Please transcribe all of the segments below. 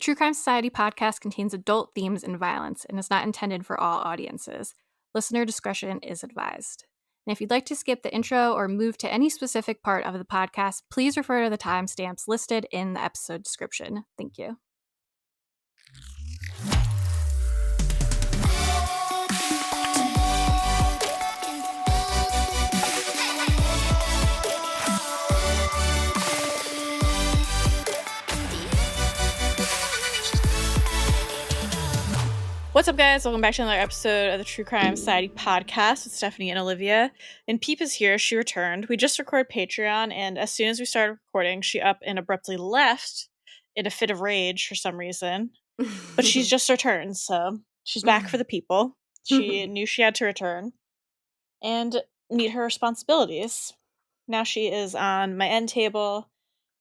True Crime Society podcast contains adult themes and violence and is not intended for all audiences. Listener discretion is advised. And if you'd like to skip the intro or move to any specific part of the podcast, please refer to the timestamps listed in the episode description. Thank you. What's up, guys? Welcome back to another episode of the True Crime Society podcast with Stephanie and Olivia. And Peep is here. She returned. We just recorded Patreon, and as soon as we started recording, she up and abruptly left in a fit of rage for some reason. But she's just returned, so she's back for the people. She knew she had to return and meet her responsibilities. Now she is on my end table,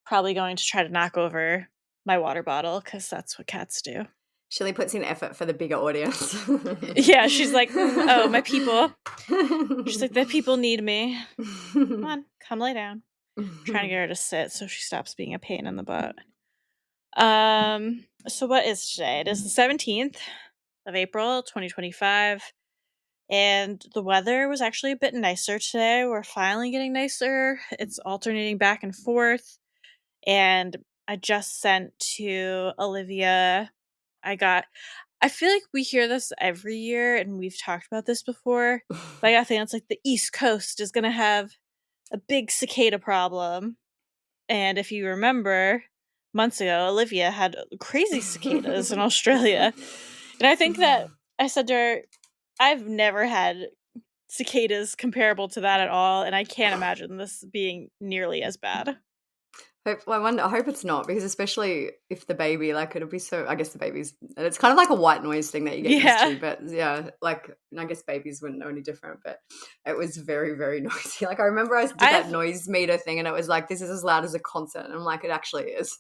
probably going to try to knock over my water bottle, because that's what cats do. She really puts in effort for the bigger audience. Yeah, she's like, oh, my people. She's like, the people need me. Come on, come lay down. I'm trying to get her to sit so she stops being a pain in the butt. So what is today? It is the 17th of April, 2025. And the weather was actually a bit nicer today. We're finally getting nicer. It's alternating back and forth. And I just sent to Olivia... I feel like we hear this every year, and we've talked about this before, but I got a thing that's like the East Coast is going to have a big cicada problem. And if you remember, months ago, Olivia had crazy cicadas in Australia. And I think that I said to her, I've never had cicadas comparable to that at all, and I can't imagine this being nearly as bad. I hope it's not, because especially if the baby, like, it'll be so, I guess the babies, it's kind of like a white noise thing that you get used to, but yeah, like, I guess babies wouldn't know any different, but it was very, very noisy. Like, I remember I did that noise meter thing, and it was like, this is as loud as a concert, and I'm like, it actually is.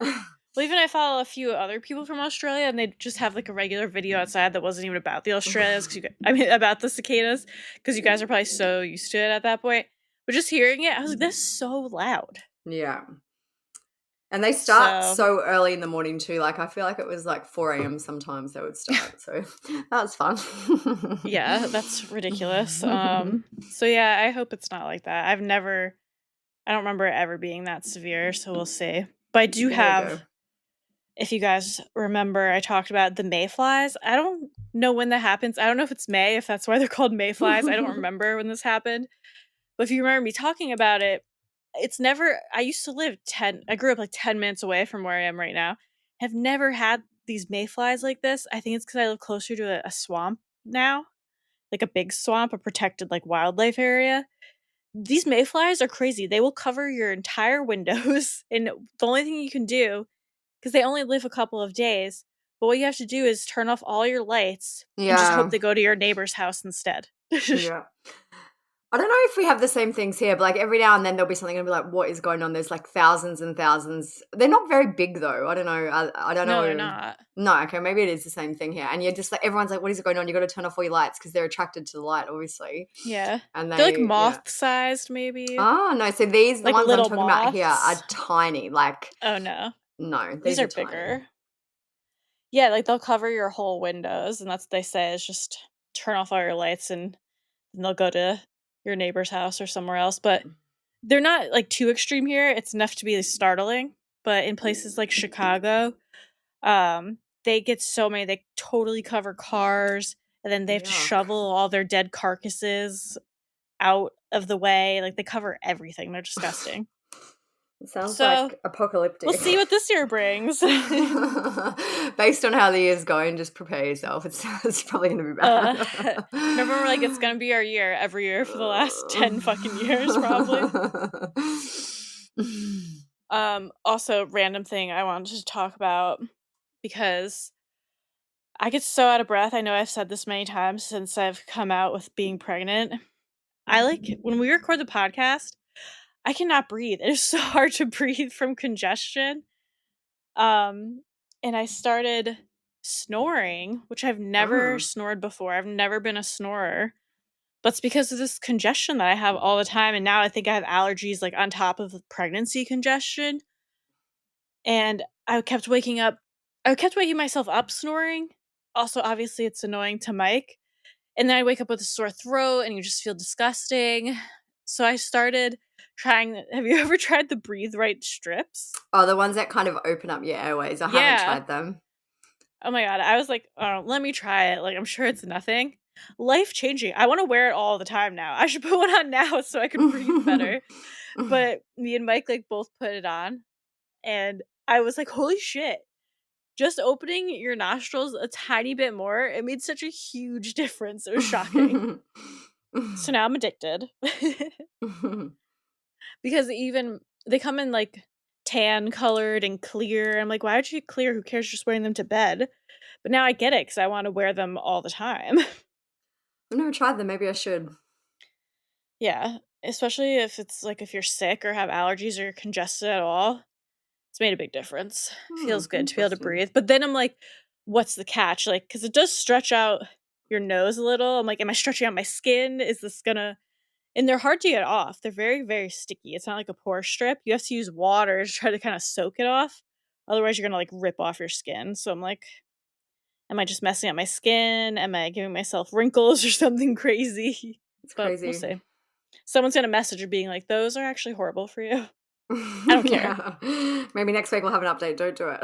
Well, even I follow a few other people from Australia, and they just have like a regular video outside that wasn't even about the Australians, about the cicadas, because you guys are probably so used to it at that point. But just hearing it, I was like, that's so loud. Yeah. And they start so early in the morning too. Like, I feel like it was like 4 a.m. sometimes they would start. So that was fun. Yeah, that's ridiculous. So yeah, I hope it's not like that. I don't remember it ever being that severe, so we'll see. But I do have, if you guys remember, I talked about the mayflies. I don't know when that happens. I don't know if it's May, if that's why they're called mayflies. I don't remember when this happened. But if you remember me talking about it, I used to live I grew up like 10 minutes away from where I am right now. Have never had these mayflies like this. I think it's because I live closer to a swamp now, like a big swamp, a protected like wildlife area. These mayflies are crazy. They will cover your entire windows, and the only thing you can do, because they only live a couple of days, but what you have to do is turn off all your lights and just hope they go to your neighbor's house instead. Yeah. I don't know if we have the same things here, but like every now and then there'll be something and be like, what is going on? There's like thousands and thousands. They're not very big though. I don't know. I don't know. No, they're not. No, okay, maybe it is the same thing here. And you're just like, everyone's like, what is going on? You got to turn off all your lights because they're attracted to the light, obviously. Yeah. And they're like moth-sized, maybe. Oh, no. So the ones I'm talking about here are tiny. Like, oh, no. No, these are bigger. Tiny. Yeah, like they'll cover your whole windows, and that's what they say is just turn off all your lights and they'll go to your neighbor's house or somewhere else. But they're not like too extreme here. It's enough to be startling. But in places like Chicago, they get so many. They totally cover cars, and then they have to shovel all their dead carcasses out of the way. Like, they cover everything. They're disgusting. It sounds like apocalyptic. We'll see what this year brings. Based on how the year's going, just prepare yourself. It's probably going to be bad. Remember, like, it's going to be our year every year for the last 10 fucking years, probably. Also, random thing I wanted to talk about, because I get so out of breath. I know I've said this many times since I've come out with being pregnant. When we record the podcast, I cannot breathe. It is so hard to breathe from congestion. And I started snoring, which I've never snored before. I've never been a snorer. But it's because of this congestion that I have all the time. And now I think I have allergies like on top of the pregnancy congestion. And I kept waking up I kept waking myself up snoring. Also, obviously, it's annoying to Mike. And then I wake up with a sore throat and you just feel disgusting. So I started trying. Have you ever tried the Breathe Right strips? Oh, the ones that kind of open up your airways. I haven't Yeah. tried them. Oh my God. I was like, oh, let me try it. Like, I'm sure it's nothing. Life changing. I want to wear it all the time now. I should put one on now so I can breathe better. But me and Mike like both put it on. And I was like, holy shit. Just opening your nostrils a tiny bit more, it made such a huge difference. It was shocking. So now I'm addicted. Because even they come in like tan colored and clear. I'm like, why would you get clear? Who cares? Just wearing them to bed. But now I get it because I want to wear them all the time. I've never tried them. Maybe I should. Yeah. Especially if it's like if you're sick or have allergies or you're congested at all. It's made a big difference. Feels good to be able to Interesting. breathe. But then I'm like, what's the catch? Like, because it does stretch out your nose a little. I'm like, am I stretching out my skin? Is this gonna. And they're hard to get off. They're very, very sticky. It's not like a pore strip. You have to use water to try to kind of soak it off. Otherwise, you're going to like rip off your skin. So I'm like, am I just messing up my skin? Am I giving myself wrinkles or something crazy? It's But crazy. we'll see. Someone's going to message her being like, those are actually horrible for you. I don't care. Yeah. Maybe next week we'll have an update. Don't do I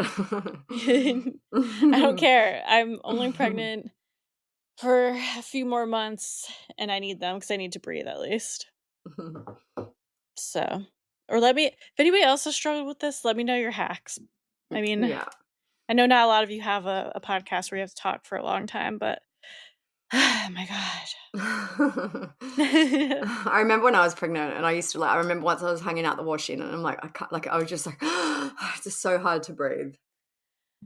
don't it. care. I'm only pregnant for a few more months and I need them because I need to breathe at least. So, or if anybody else has struggled with this, let me know your hacks. I mean, Yeah. I know not a lot of you have a podcast where you have to talk for a long time, but oh my God. I remember when I was pregnant and I remember once I was hanging out the washing and I'm like, I can't, like, I was just like, it's just so hard to breathe.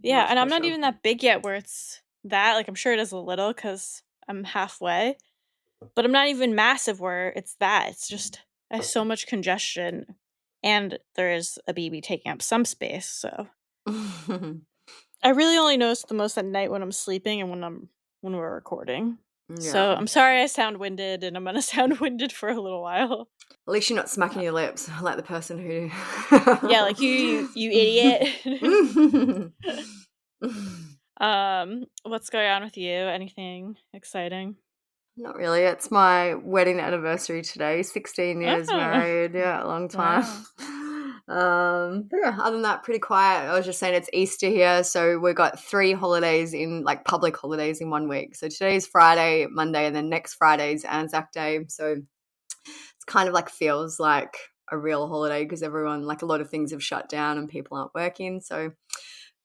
Yeah, Much and I'm not pressure. even that big yet where it's that. Like, I'm sure it is a little because I'm halfway, but I'm not even massive where it's that. It's just, I have so much congestion and there is a baby taking up some space. So I really only notice the most at night when I'm sleeping and when we're recording. So Yeah. I'm sorry I sound winded and I'm gonna sound winded for a little while. At least you're not smacking your lips like the person who. Yeah, like you idiot. What's going on with you? Anything exciting? Not really. It's my wedding anniversary today. 16 years Oh, married. Yeah, a long time. wow. But yeah, other than that, pretty quiet. I was just saying it's Easter here, so we've got 3 holidays in like public holidays in 1 week. So today's Friday, Monday, and then next Friday's Anzac Day. So it's kind of like feels like a real holiday because everyone, like a lot of things have shut down and people aren't working. So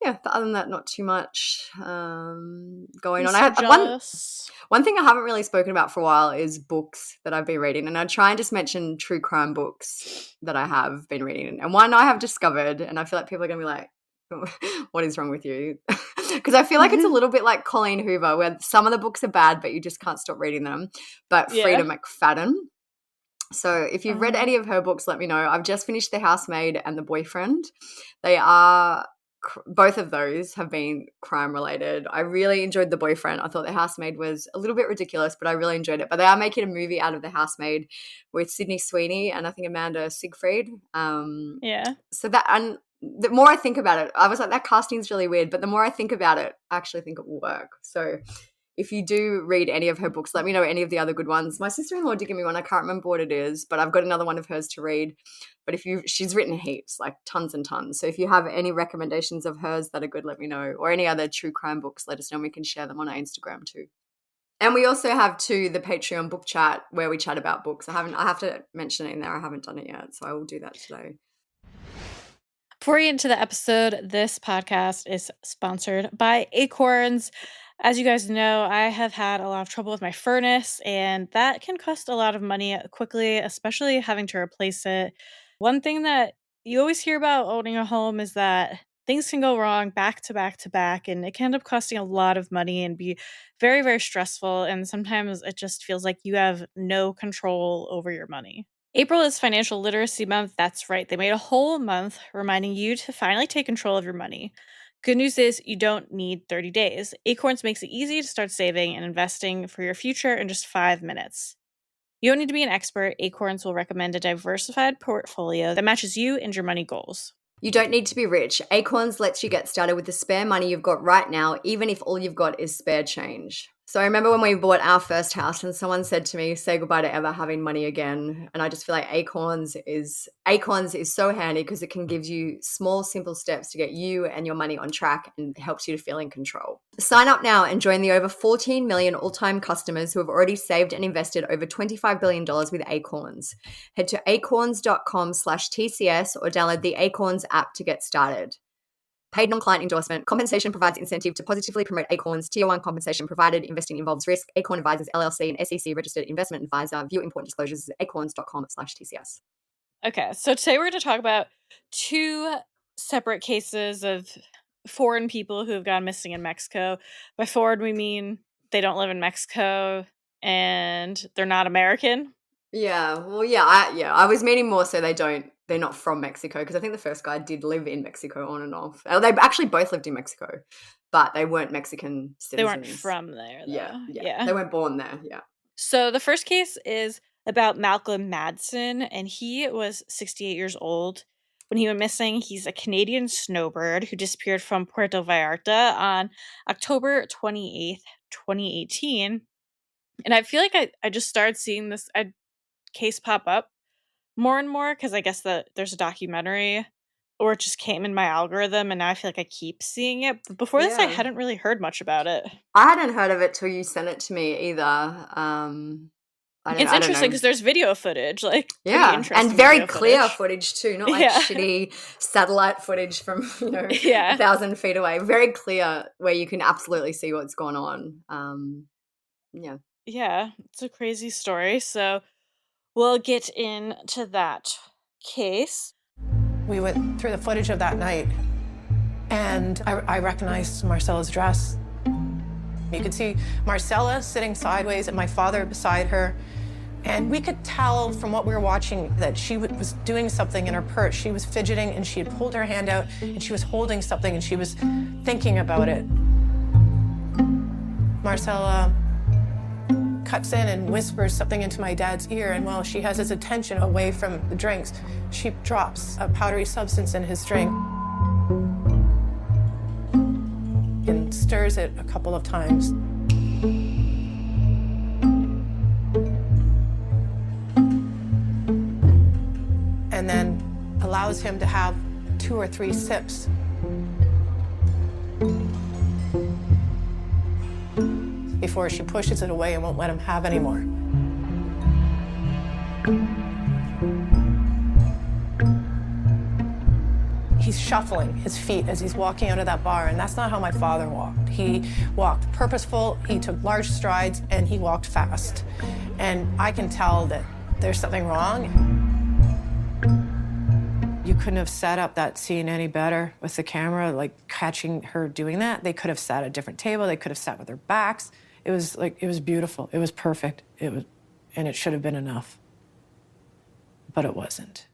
yeah, but other than that, not too much going I'm on. so jealous. One thing I haven't really spoken about for a while is books that I've been reading, and I try and just mention true crime books that I have been reading. And one I have discovered, and I feel like people are going to be like, what is wrong with you? Because I feel like it's a little bit like Colleen Hoover, where some of the books are bad, but you just can't stop reading them. But Yeah. Frida McFadden. So if you've read any of her books, let me know. I've just finished The Housemaid and The Boyfriend. They are both of those have been crime related. I really enjoyed The Boyfriend. I thought The Housemaid was a little bit ridiculous, but I really enjoyed it. But they are making a movie out of The Housemaid with Sydney Sweeney and I think Amanda Siegfried. Yeah. So that, and the more I think about it, I was like, that casting's really weird. But the more I think about it, I actually think it will work. So if you do read any of her books, let me know any of the other good ones. My sister-in-law did give me one. I can't remember what it is, but I've got another one of hers to read. But she's written heaps, like tons and tons. So if you have any recommendations of hers that are good, let me know. Or any other true crime books, let us know and we can share them on our Instagram too. And we also have too the Patreon book chat where we chat about books. I have to mention it in there. I haven't done it yet, so I will do that today. Before we get into the episode, this podcast is sponsored by Acorns. As you guys know, I have had a lot of trouble with my furnace, and that can cost a lot of money quickly, especially having to replace it. One thing that you always hear about owning a home is that things can go wrong back to back to back, and it can end up costing a lot of money and be very, very stressful. And sometimes it just feels like you have no control over your money. April is Financial Literacy Month. That's right. They made a whole month reminding you to finally take control of your money. Good news is you don't need 30 days. Acorns makes it easy to start saving and investing for your future in just 5 minutes. You don't need to be an expert. Acorns will recommend a diversified portfolio that matches you and your money goals. You don't need to be rich. Acorns lets you get started with the spare money you've got right now, even if all you've got is spare change. So I remember when we bought our first house and someone said to me, say goodbye to ever having money again. And I just feel like Acorns is so handy because it can give you small, simple steps to get you and your money on track and helps you to feel in control. Sign up now and join the over 14 million all-time customers who have already saved and invested over $25 billion with Acorns. Head to acorns.com/TCS or download the Acorns app to get started. Paid non-client endorsement. Compensation provides incentive to positively promote Acorns. Tier 1 compensation provided. Investing involves risk. Acorn Advisors LLC, an SEC registered investment advisor. View important disclosures at acorns.com/TCS. Okay, so today we're going to talk about two separate cases of foreign people who have gone missing in Mexico. By foreign, we mean they don't live in Mexico and they're not American. Yeah, well, I was meaning more so they're not from Mexico, because I think the first guy did live in Mexico on and off. They actually both lived in Mexico, but they weren't Mexican citizens. They weren't from there, though. Yeah. They weren't born there, yeah. So the first case is about Malcom Madsen, and he was 68 years old when he went missing. He's a Canadian snowbird who disappeared from Puerto Vallarta on October 28th, 2018. And I feel like I just started seeing this case pop up more and more because I guess that there's a documentary, or it just came in my algorithm, and now I feel like I keep seeing it. But before this, I hadn't really heard much about it. I hadn't heard of it till you sent it to me either. It's interesting because there's video footage, like and very clear footage too, not like shitty satellite footage from 1,000 feet away. Very clear, where you can absolutely see what's going on. Yeah, it's a crazy story. So we'll get into that case. We went through the footage of that night, and I recognized Marcela's dress. You could see Marcela sitting sideways and my father beside her. And we could tell from what we were watching that she was doing something in her purse. She was fidgeting, and she had pulled her hand out, and she was holding something, and she was thinking about it. Marcela cuts in and whispers something into my dad's ear, and while she has his attention away from the drinks, she drops a powdery substance in his drink and stirs it a couple of times. And then allows him to have 2 or 3 sips. Before she pushes it away and won't let him have any more. He's shuffling his feet as he's walking out of that bar, and that's not how my father walked. He walked purposeful, he took large strides, and he walked fast. And I can tell that there's something wrong. You couldn't have set up that scene any better with the camera, like catching her doing that. They could have sat at a different table, they could have sat with their backs. It was beautiful. It was perfect. And it should have been enough. But it wasn't.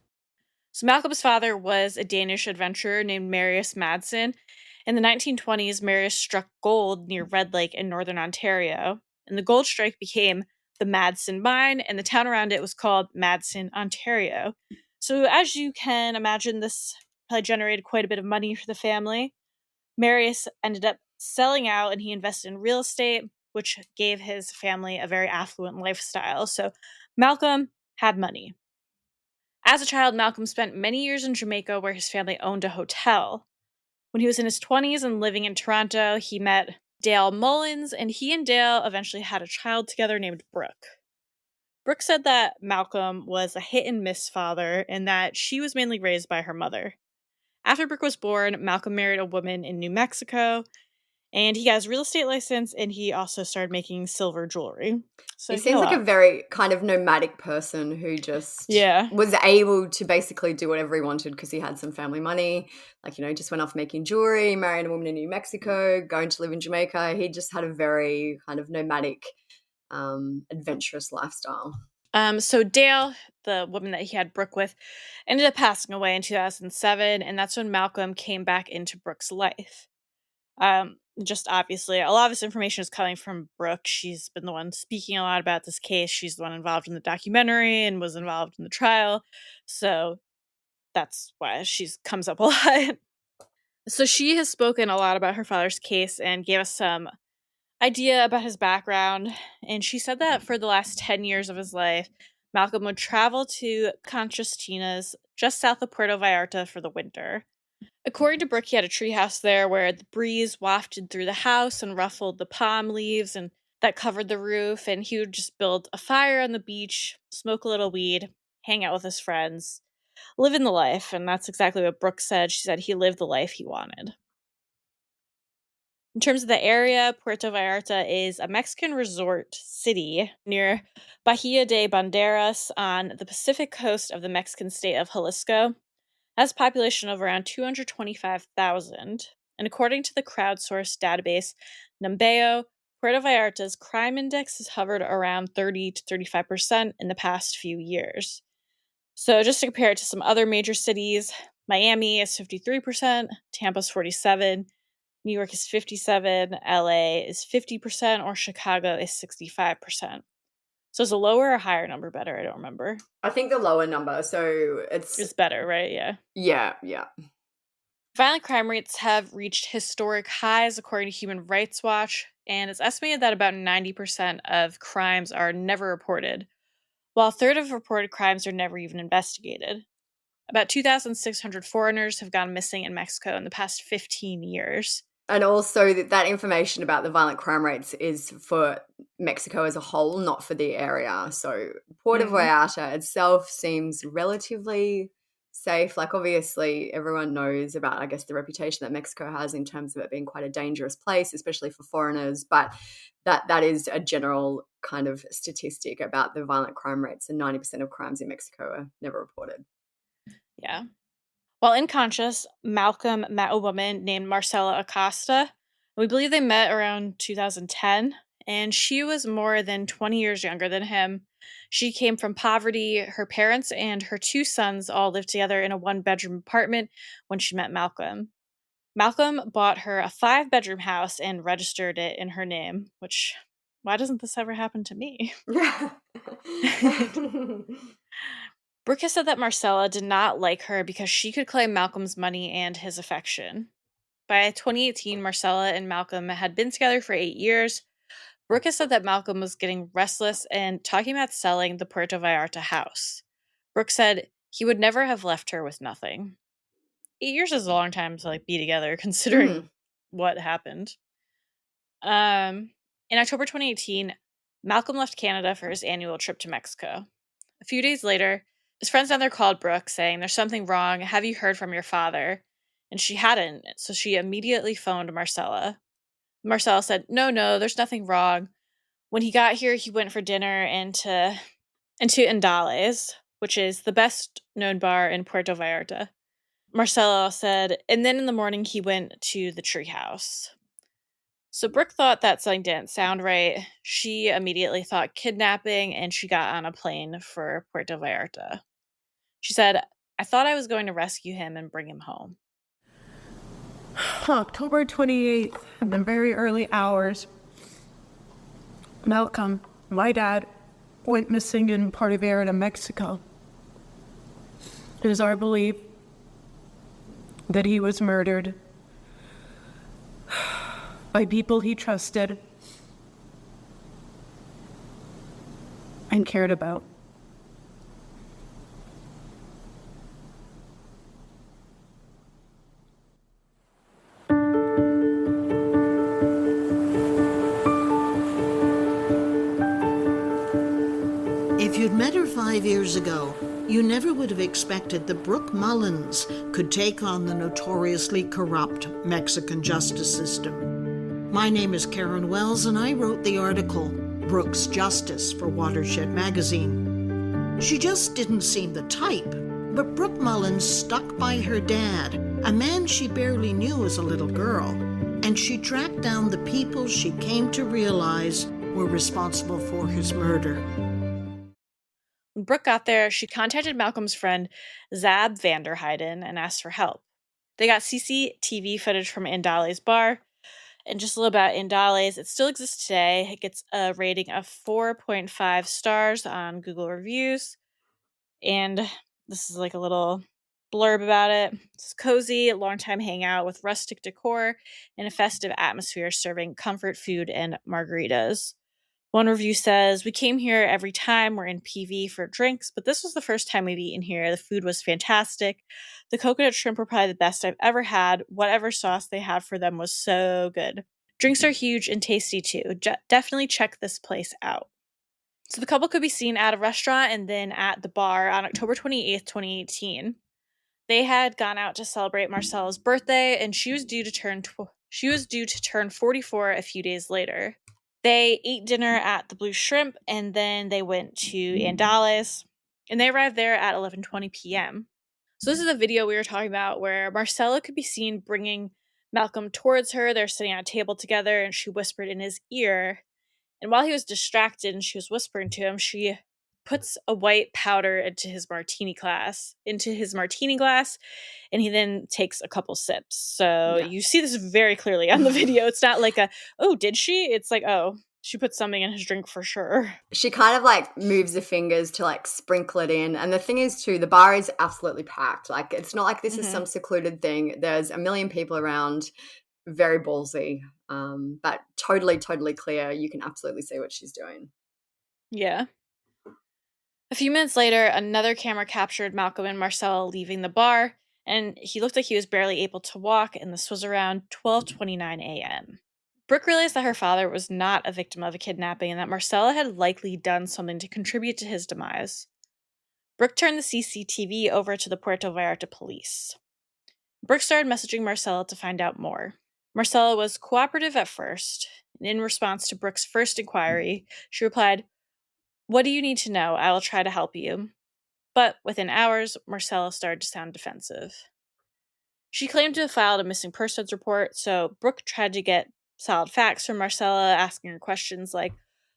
So Malcolm's father was a Danish adventurer named Marius Madsen. In the 1920s, Marius struck gold near Red Lake in northern Ontario, and the gold strike became the Madsen Mine, and the town around it was called Madsen, Ontario. So as you can imagine, this probably generated quite a bit of money for the family. Marius ended up selling out, and he invested in real estate, which gave his family a very affluent lifestyle. So Malcolm had money. As a child, Malcolm spent many years in Jamaica, where his family owned a hotel. When he was in his 20s and living in Toronto, he met Dale Mullins, and he and Dale eventually had a child together named Brooke. Brooke said that Malcolm was a hit-and-miss father and that she was mainly raised by her mother. After Brooke was born, Malcolm married a woman in New Mexico, and he got his real estate license, and he also started making silver jewelry. So he seems like a very kind of nomadic person who just was able to basically do whatever he wanted because he had some family money. Like, just went off making jewelry, married a woman in New Mexico, going to live in Jamaica. He just had a very kind of nomadic, adventurous lifestyle. So Dale, the woman that he had Brooke with, ended up passing away in 2007, and that's when Malcolm came back into Brooke's life. Just obviously, a lot of this information is coming from Brooke. She's been the one speaking a lot about this case. She's the one involved in the documentary and was involved in the trial. So that's why she comes up a lot. So she has spoken a lot about her father's case and gave us some idea about his background. And she said that for the last 10 years of his life, Malcom would travel to Conchistinas, just south of Puerto Vallarta, for the winter. According to Brooke, he had a treehouse there where the breeze wafted through the house and ruffled the palm leaves and that covered the roof. And he would just build a fire on the beach, smoke a little weed, hang out with his friends, living the life. And that's exactly what Brooke said. She said he lived the life he wanted. In terms of the area, Puerto Vallarta is a Mexican resort city near Bahia de Banderas on the Pacific coast of the Mexican state of Jalisco. It has a population of around 225,000. And according to the crowdsourced database Numbeo, Puerto Vallarta's crime index has hovered around 30 to 35% in the past few years. So just to compare it to some other major cities, Miami is 53%, Tampa's 47%, New York is 57%, LA is 50%, or Chicago is 65%. So is a lower or higher number better? I don't remember. I think the lower number. So It's better, right? Yeah. Yeah. Violent crime rates have reached historic highs according to Human Rights Watch, and it's estimated that about 90% of crimes are never reported, while a third of reported crimes are never even investigated. About 2,600 foreigners have gone missing in Mexico in the past 15 years. And also that information about the violent crime rates is for Mexico as a whole, not for the area. So Puerto Vallarta itself seems relatively safe. Like, obviously, everyone knows about, I guess, the reputation that Mexico has in terms of it being quite a dangerous place, especially for foreigners. But that is a general kind of statistic about the violent crime rates, and 90% of crimes in Mexico are never reported. Yeah. While unconscious, Malcom met a woman named Marcela Acosta. We believe they met around 2010, and she was more than 20 years younger than him. She came from poverty. Her parents and her two sons all lived together in a one-bedroom apartment when she met Malcom. Malcom bought her a 5-bedroom house and registered it in her name, which, why doesn't this ever happen to me? Brooke has said that Marcela did not like her because she could claim Malcolm's money and his affection. By 2018, Marcela and Malcom had been together for 8 years. Brooke has said that Malcom was getting restless and talking about selling the Puerto Vallarta house. Brooke said he would never have left her with nothing. 8 years is a long time to be together, considering what happened. In October 2018, Malcom left Canada for his annual trip to Mexico. A few days later, his friends down there called Brooke saying, "There's something wrong. Have you heard from your father?" And she hadn't, so she immediately phoned Marcela. Marcela said, No, there's nothing wrong. When he got here, he went for dinner into Indales, which is the best known bar in Puerto Vallarta. Marcela said, and then in the morning he went to the treehouse. So Brooke thought that something didn't sound right. She immediately thought kidnapping, and she got on a plane for Puerto Vallarta. She said, "I thought I was going to rescue him and bring him home." October 28th, in the very early hours, Malcom, my dad, went missing in Puerto Vallarta, Mexico. It is our belief that he was murdered by people he trusted and cared about. If you'd met her 5 years ago, you never would have expected that Brooke Mullins could take on the notoriously corrupt Mexican justice system. My name is Karen Wells, and I wrote the article, Brooke's Justice, for Watershed magazine. She just didn't seem the type, but Brooke Mullins stuck by her dad, a man she barely knew as a little girl, and she tracked down the people she came to realize were responsible for his murder. When Brooke got there, she contacted Malcolm's friend Zab Vanderheiden and asked for help. They got CCTV footage from Indale's bar. And just a little about Indale's, it still exists today. It gets a rating of 4.5 stars on Google reviews. And this is a little blurb about it. It's cozy, long-time hangout with rustic decor and a festive atmosphere serving comfort food and margaritas. One review says, "We came here every time we're in PV for drinks, but this was the first time we've eaten here. The food was fantastic. The coconut shrimp were probably the best I've ever had. Whatever sauce they had for them was so good. Drinks are huge and tasty too. Definitely check this place out." So the couple could be seen at a restaurant and then at the bar on October 28th, 2018. They had gone out to celebrate Marcela's birthday, and she was due to turn 44 a few days later. They ate dinner at the Blue Shrimp, and then they went to Andales, and they arrived there at 11:20 p.m. So this is the video we were talking about where Marcela could be seen bringing Malcom towards her. They're sitting at a table together, and she whispered in his ear. And while he was distracted and she was whispering to him, she puts a white powder into his martini glass, and he then takes a couple sips. So you see this very clearly on the video. It's not like oh, did she? It's like, oh, she put something in his drink for sure. She kind of like moves the fingers to like sprinkle it in. And the thing is too, the bar is absolutely packed. Like it's not like this is some secluded thing. There's a million people around, very ballsy, but totally clear. You can absolutely see what she's doing. Yeah. A few minutes later, another camera captured Malcom and Marcela leaving the bar, and he looked like he was barely able to walk, and this was around 12:29 a.m. Brooke realized that her father was not a victim of a kidnapping and that Marcela had likely done something to contribute to his demise. Brooke turned the CCTV over to the Puerto Vallarta police. Brooke started messaging Marcela to find out more. Marcela was cooperative at first, and in response to Brooke's first inquiry, she replied, "What do you need to know? I will try to help you." But within hours, Marcela started to sound defensive. She claimed to have filed a missing persons report, so Brooke tried to get solid facts from Marcela, asking her questions like,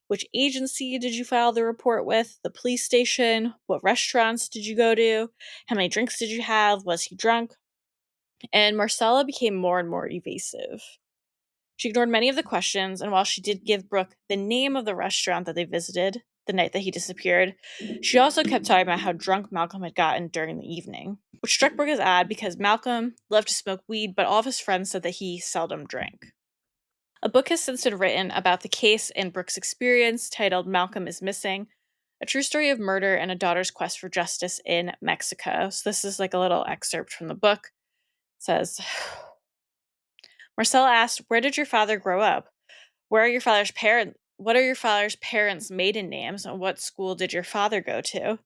which agency did you file the report with? The police station? What restaurants did you go to? How many drinks did you have? Was he drunk? And Marcela became more and more evasive. She ignored many of the questions, and while she did give Brooke the name of the restaurant that they visited the night that he disappeared, she also kept talking about how drunk Malcom had gotten during the evening, which struck Brooke as odd because Malcom loved to smoke weed, but all of his friends said that he seldom drank. A book has since been written about the case and Brooke's experience titled Malcom is Missing, a true story of murder and a daughter's quest for justice in Mexico. So this is like a little excerpt from the book. It says, Marcela asked, "Where did your father grow up? Where are your father's parents? What are your father's parents' maiden names, and what school did your father go to?"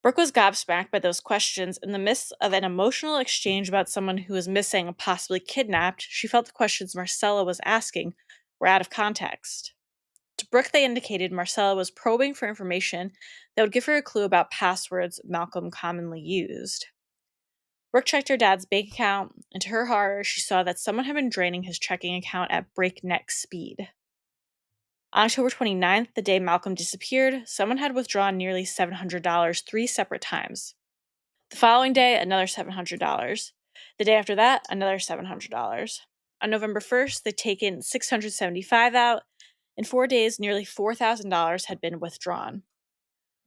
Brooke was gobsmacked by those questions. In the midst of an emotional exchange about someone who was missing and possibly kidnapped, she felt the questions Marcela was asking were out of context. To Brooke, they indicated Marcela was probing for information that would give her a clue about passwords Malcom commonly used. Brooke checked her dad's bank account, and to her horror, she saw that someone had been draining his checking account at breakneck speed. On October 29th, the day Malcom disappeared, someone had withdrawn nearly $700 3 separate times. The following day, another $700. The day after that, another $700. On November 1st, they'd taken $675 out. In 4 days, nearly $4,000 had been withdrawn.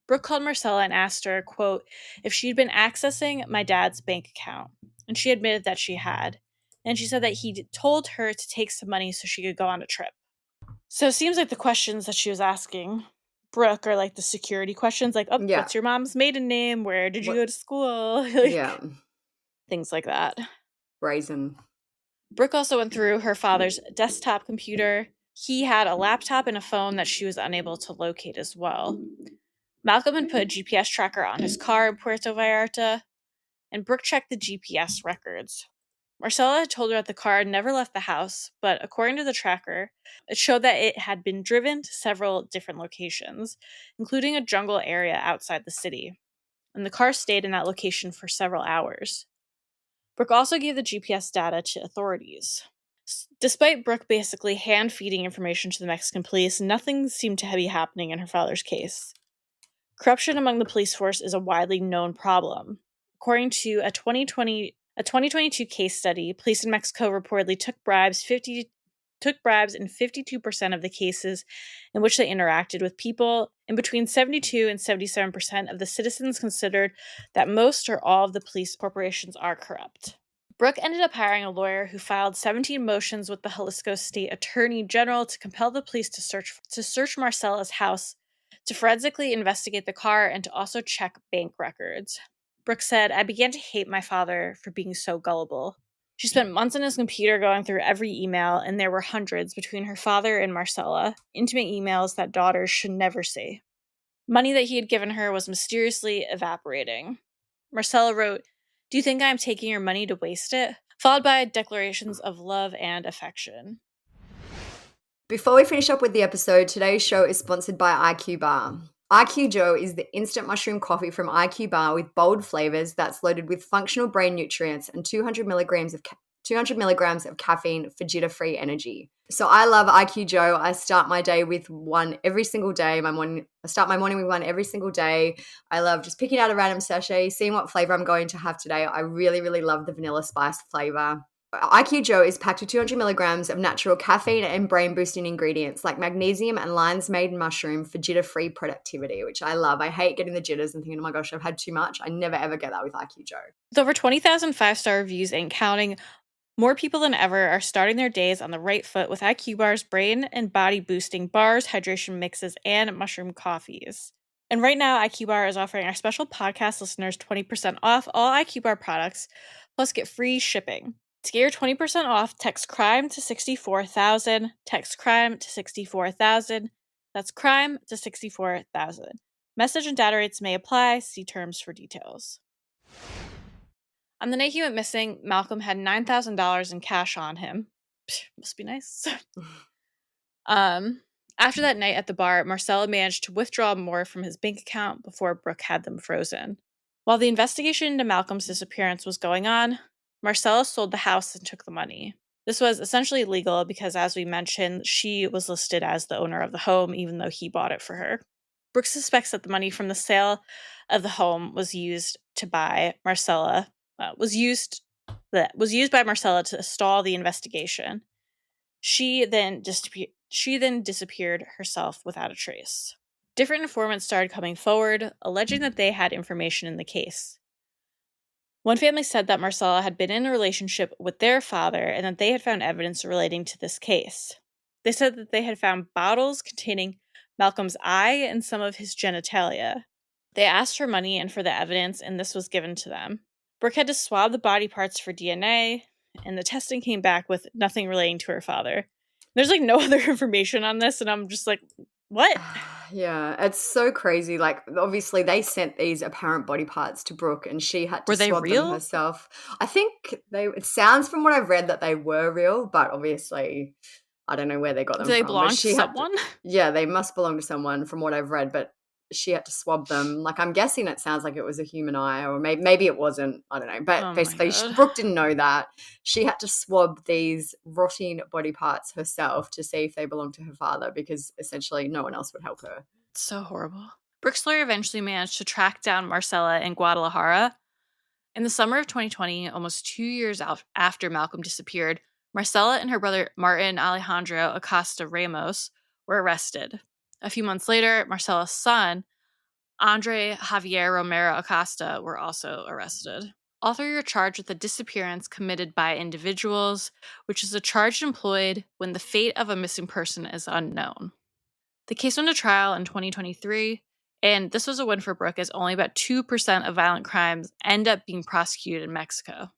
Brooke called Marcela and asked her, quote, if she'd been accessing my dad's bank account, and she admitted that she had. And she said that he told her to take some money so she could go on a trip. So it seems like the questions that she was asking Brooke are like the security questions, like, what's your mom's maiden name? Where did you go to school? Things like that. Brazen. Brooke also went through her father's desktop computer. He had a laptop and a phone that she was unable to locate as well. Malcom had put a GPS tracker on his car in Puerto Vallarta, and Brooke checked the GPS records. Marcela had told her that the car had never left the house, but according to the tracker, it showed that it had been driven to several different locations, including a jungle area outside the city, and the car stayed in that location for several hours. Brooke also gave the GPS data to authorities. Despite Brooke basically hand-feeding information to the Mexican police, nothing seemed to be happening in her father's case. Corruption among the police force is a widely known problem. According to a 2022 case study, police in Mexico reportedly took bribes 50 took bribes in 52% of the cases in which they interacted with people, and between 72 and 77% of the citizens considered that most or all of the police corporations are corrupt. Brooke ended up hiring a lawyer who filed 17 motions with the Jalisco State Attorney General to compel the police to search Marcela's house, to forensically investigate the car, and to also check bank records. Brooke said, "I began to hate my father for being so gullible." She spent months on his computer going through every email, and there were hundreds between her father and Marcela, intimate emails that daughters should never see. Money that he had given her was mysteriously evaporating. Marcela wrote, "Do you think I am taking your money to waste it?" Followed by declarations of love and affection. Before we finish up with the episode, today's show is sponsored by IQ Bar. IQ Joe is the instant mushroom coffee from IQ Bar with bold flavors that's loaded with functional brain nutrients and 200 milligrams of caffeine for jitter-free energy. So I love IQ Joe. I start my day with one every single day. I start my morning with one every single day. I love just picking out a random sachet, seeing what flavor I'm going to have today. I really, really love the vanilla spice flavor. IQ Joe is packed with 200 milligrams of natural caffeine and brain-boosting ingredients like magnesium and lion's mane mushroom for jitter-free productivity, which I love. I hate getting the jitters and thinking, oh my gosh, I've had too much. I never, ever get that with IQ Joe. With over 20,000 five-star reviews and counting, more people than ever are starting their days on the right foot with IQ Bar's brain and body-boosting bars, hydration mixes, and mushroom coffees. And right now, IQ Bar is offering our special podcast listeners 20% off all IQ Bar products, plus get free shipping. To get your 20% off, text CRIME to 64,000. Text CRIME to 64,000. That's CRIME to 64,000. Message and data rates may apply. See terms for details. On the night he went missing, Malcom had $9,000 in cash on him. Must be nice. After that night at the bar, Marcela managed to withdraw more from his bank account before Brooke had them frozen. While the investigation into Malcolm's disappearance was going on, Marcela sold the house and took the money. This was essentially illegal because, as we mentioned, she was listed as the owner of the home, even though he bought it for her. Brooke suspects that the money from the sale of the home was used by Marcela to stall the investigation. She then disappeared herself without a trace. Different informants started coming forward, alleging that they had information in the case. One family said that Marcela had been in a relationship with their father and that they had found evidence relating to this case. They said that they had found bottles containing Malcolm's eye and some of his genitalia. They asked for money and for the evidence, and this was given to them. Brooke had to swab the body parts for DNA, and the testing came back with nothing relating to her father. There's no other information on this, and I'm just like, what? Yeah, it's so crazy. Obviously, they sent these apparent body parts to Brooke, and she had to swab them herself. I think it sounds from what I've read that they were real, but obviously, I don't know where they got them from. Do they belong to someone? Yeah, they must belong to someone from what I've read, but she had to swab them. I'm guessing it sounds like it was a human eye, or maybe it wasn't. I don't know. But basically, Brooke didn't know that. She had to swab these rotting body parts herself to see if they belonged to her father, because essentially no one else would help her. It's so horrible. Brooke's lawyer eventually managed to track down Marcela in Guadalajara. In the summer of 2020, almost 2 years after Malcom disappeared, Marcela and her brother Martin Alejandro Acosta Ramos were arrested. A few months later, Marcela's son, Andre Javier Romero Acosta, were also arrested. All three were charged with a disappearance committed by individuals, which is a charge employed when the fate of a missing person is unknown. The case went to trial in 2023, and this was a win for Brooke, as only about 2% of violent crimes end up being prosecuted in Mexico.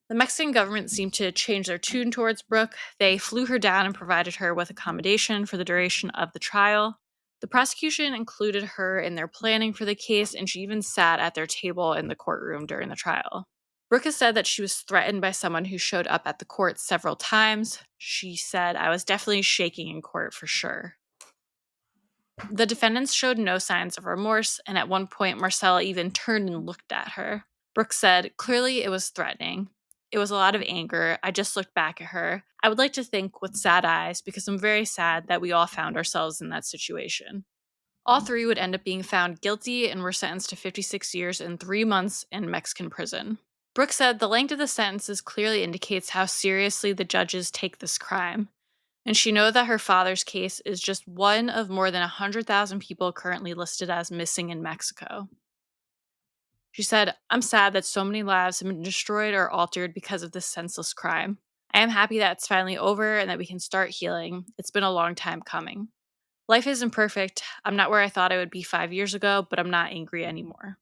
The Mexican government seemed to change their tune towards Brooke. They flew her down and provided her with accommodation for the duration of the trial. The prosecution included her in their planning for the case, and she even sat at their table in the courtroom during the trial. Brooke has said that she was threatened by someone who showed up at the court several times. She said, "I was definitely shaking in court for sure." The defendants showed no signs of remorse, and at one point, Marcela even turned and looked at her. Brooke said, "Clearly it was threatening. It was a lot of anger. I just looked back at her. I would like to think with sad eyes, because I'm very sad that we all found ourselves in that situation." All three would end up being found guilty and were sentenced to 56 years and 3 months in Mexican prison. Brooke said the length of the sentences clearly indicates how seriously the judges take this crime. And she knows that her father's case is just one of more than 100,000 people currently listed as missing in Mexico. She said, "I'm sad that so many lives have been destroyed or altered because of this senseless crime. I am happy that it's finally over and that we can start healing. It's been a long time coming. Life isn't perfect. I'm not where I thought I would be 5 years ago, but I'm not angry anymore."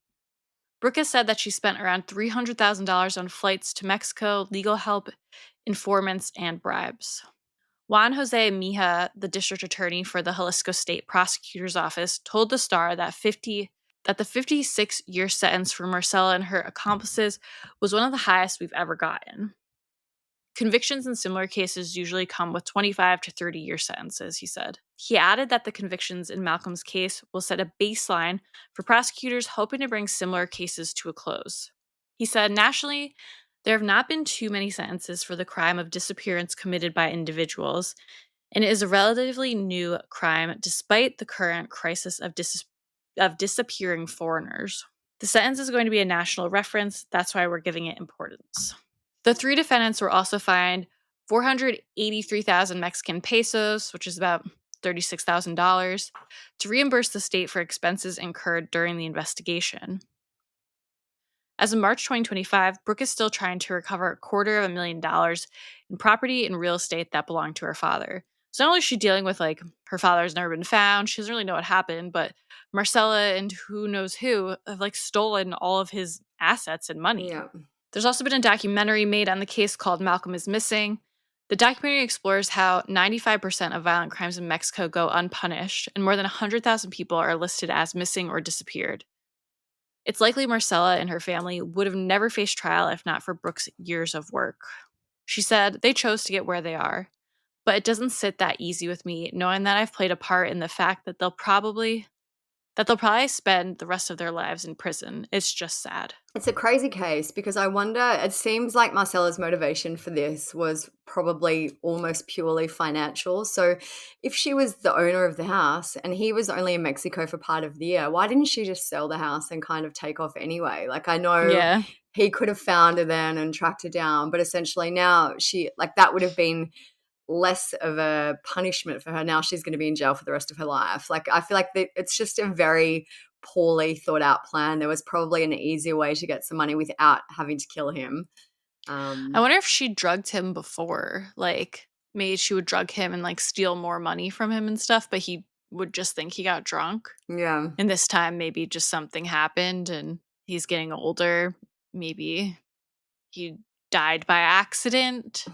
Brooke has said that she spent around $300,000 on flights to Mexico, legal help, informants, and bribes. Juan Jose Mija, the district attorney for the Jalisco State Prosecutor's Office, told the Star that the 56-year sentence for Marcela and her accomplices was one of the highest we've ever gotten. Convictions in similar cases usually come with 25 to 30-year sentences, he said. He added that the convictions in Malcolm's case will set a baseline for prosecutors hoping to bring similar cases to a close. He said, nationally, there have not been too many sentences for the crime of disappearance committed by individuals, and it is a relatively new crime despite the current crisis of disappearing foreigners. The sentence is going to be a national reference. That's why we're giving it importance. The 3 defendants were also fined 483,000 Mexican pesos, which is about $36,000, to reimburse the state for expenses incurred during the investigation. As of March 2025, Brooke is still trying to recover $250,000 in property and real estate that belonged to her father. So not only is she dealing with, her father's never been found, she doesn't really know what happened, but Marcela and who knows who have, stolen all of his assets and money. Yeah. There's also been a documentary made on the case called Malcom is Missing. The documentary explores how 95% of violent crimes in Mexico go unpunished, and more than 100,000 people are listed as missing or disappeared. It's likely Marcela and her family would have never faced trial if not for Brooke's years of work. She said, "They chose to get where they are, but it doesn't sit that easy with me, knowing that I've played a part in the fact that they'll probably spend the rest of their lives in prison. It's just sad." It's a crazy case because I wonder, it seems like Marcela's motivation for this was probably almost purely financial. So if she was the owner of the house and he was only in Mexico for part of the year, why didn't she just sell the house and kind of take off anyway? I know he could have found her then and tracked her down, but essentially now that would have been less of a punishment for her. Now she's going to be in jail for the rest of her life. I feel like it's just a very poorly thought out plan. There was probably an easier way to get some money without having to kill him. I wonder if she drugged him before. Maybe she would drug him and steal more money from him and stuff, but he would just think he got drunk. Yeah. And this time maybe just something happened and he's getting older. Maybe he died by accident.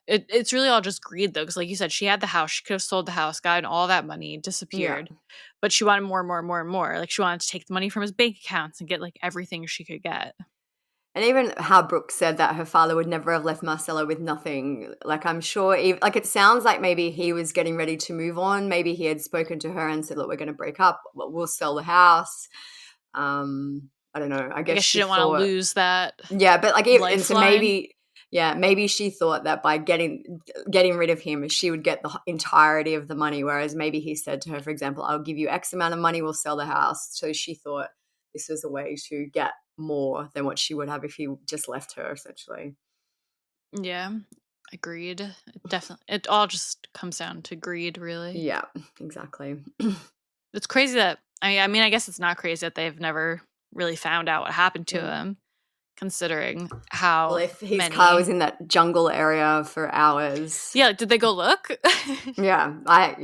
It's really all just greed, though, because like you said, she had the house. She could have sold the house, gotten all that money, disappeared. Yeah. But she wanted more and more and more and more. She wanted to take the money from his bank accounts and get everything she could get. And even how Brooke said that her father would never have left Marcela with nothing. I'm sure, it sounds like maybe he was getting ready to move on. Maybe he had spoken to her and said, "Look, we're going to break up. We'll sell the house." I don't know. I guess she didn't want to lose that. Yeah, but and so maybe she thought that by getting rid of him, she would get the entirety of the money. Whereas maybe he said to her, for example, "I'll give you X amount of money. We'll sell the house." So she thought this was a way to get more than what she would have if he just left her, essentially. Yeah, agreed. Definitely. It all just comes down to greed, really. Yeah, exactly. It's crazy that, I mean, I guess it's not crazy that they've never really found out what happened to him, considering how if his car was in that jungle area for hours. Yeah, did they go look? Yeah, I